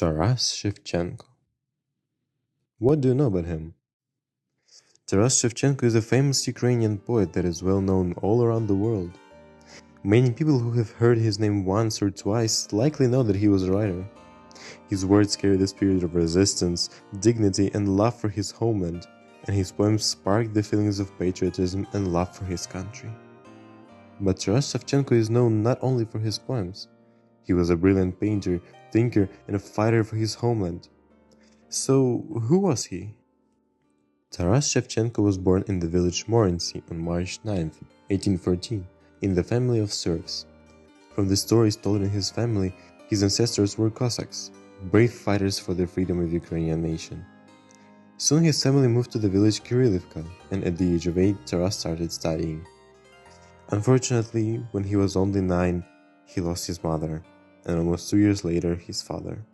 Taras Shevchenko. What do you know about him? Taras Shevchenko is a famous Ukrainian poet that is well known all around the world. Many people who have heard his name once or twice likely know that he was a writer. His words carry the spirit of resistance, dignity, and love for his homeland, and his poems spark the feelings of patriotism and love for his country. But Taras Shevchenko is known not only for his poems. He was a brilliant painter, thinker, and a fighter for his homeland. So, who was he? Taras Shevchenko was born in the village Morency on March 9, 1814, in the family of serfs. From the stories told in his family, his ancestors were Cossacks, brave fighters for the freedom of the Ukrainian nation. Soon his family moved to the village Kirillivka, and at the age of 8, Taras started studying. Unfortunately, when he was only 9, he lost his mother, and almost 2 years later, his father.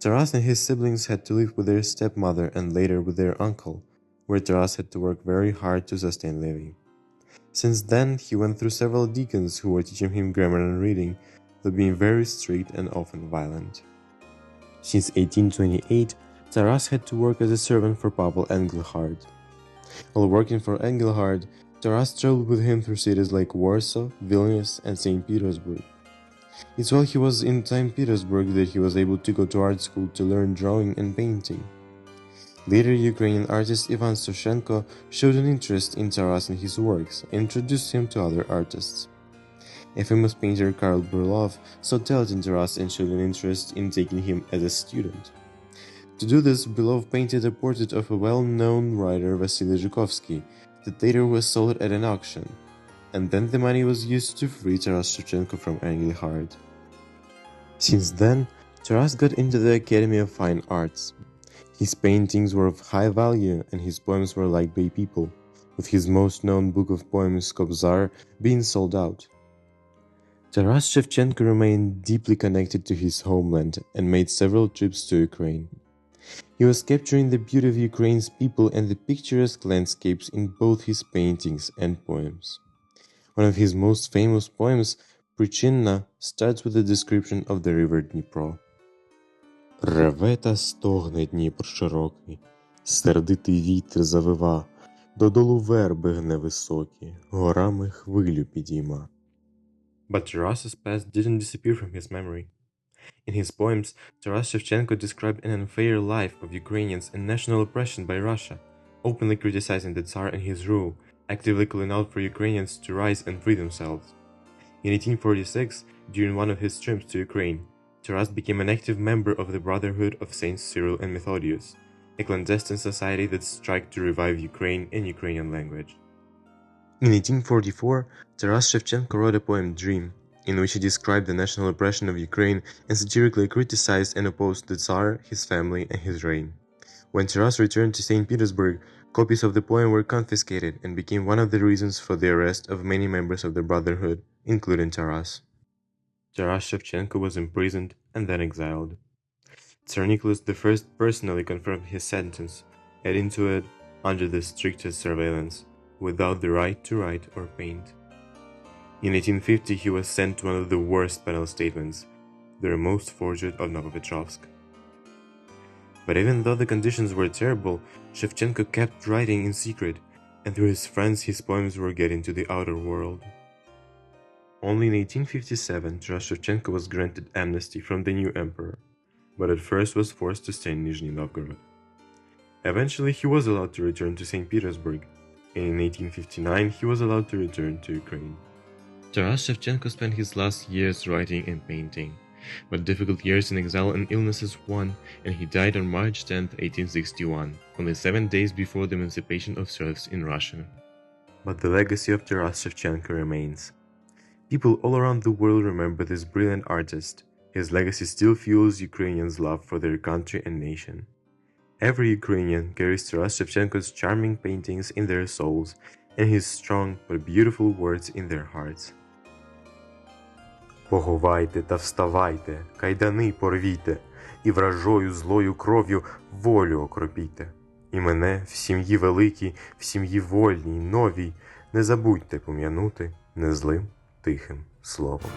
Taras and his siblings had to live with their stepmother and later with their uncle, where Taras had to work very hard to sustain living. Since then, he went through several deacons who were teaching him grammar and reading, though being very strict and often violent. Since 1828, Taras had to work as a servant for Pavel Engelhard. While working for Engelhard, Taras traveled with him through cities like Warsaw, Vilnius, and St. Petersburg. It's while he was in St. Petersburg that he was able to go to art school to learn drawing and painting. Later, Ukrainian artist Ivan Soshenko showed an interest in Taras and his works and introduced him to other artists. A famous painter, Karl Burlov, saw talent in Taras and showed an interest in taking him as a student. To do this, Burlov painted a portrait of a well-known writer, Vasily Zhukovsky, that later was sold at an auction, and then the money was used to free Taras Shevchenko from Engelhard. Since then, Taras got into the Academy of Fine Arts. His paintings were of high value and his poems were liked by people, with his most known book of poems, Kobzar, being sold out. Taras Shevchenko remained deeply connected to his homeland and made several trips to Ukraine. He was capturing the beauty of Ukraine's people and the picturesque landscapes in both his paintings and poems. One of his most famous poems, Причина, starts with a description of the river Dnipro. Реве та стогне Дніпр широкий, сердитий вітер завива, додолу верби гне високі, горами хвилю підійма. But Taras's past didn't disappear from his memory. In his poems, Taras Shevchenko described an unfair life of Ukrainians and national oppression by Russia, openly criticizing the Tsar and his rule, actively calling out for Ukrainians to rise and free themselves. In 1846, during one of his trips to Ukraine, Taras became an active member of the Brotherhood of Saints Cyril and Methodius, a clandestine society that strived to revive Ukraine and Ukrainian language. In 1844, Taras Shevchenko wrote a poem Dream, in which he described the national oppression of Ukraine and satirically criticized and opposed the Tsar, his family, and his reign. When Taras returned to St. Petersburg, copies of the poem were confiscated and became one of the reasons for the arrest of many members of the Brotherhood, including Taras. Taras Shevchenko was imprisoned and then exiled. Tsar Nicholas I personally confirmed his sentence, adding to it, under the strictest surveillance, without the right to write or paint. In 1850, he was sent to one of the worst penal statements, the remote fortress of Novopetrovsk. But even though the conditions were terrible, Shevchenko kept writing in secret, and through his friends his poems were getting to the outer world. Only in 1857, Taras Shevchenko was granted amnesty from the new emperor, but at first was forced to stay in Nizhny Novgorod. Eventually, he was allowed to return to St. Petersburg, and in 1859 he was allowed to return to Ukraine. Taras Shevchenko spent his last years writing and painting, but difficult years in exile and illnesses won, and he died on March 10, 1861, only 7 days before the emancipation of serfs in Russia. But the legacy of Taras Shevchenko remains. People all around the world remember this brilliant artist. His legacy still fuels Ukrainians' love for their country and nation. Every Ukrainian carries Taras Shevchenko's charming paintings in their souls and his strong but beautiful words in their hearts. Поховайте та вставайте, кайдани порвіте, і вражою злою кров'ю волю окропіте. І мене в сім'ї великій, в сім'ї вольній, новій, не забудьте пом'янути незлим тихим словом.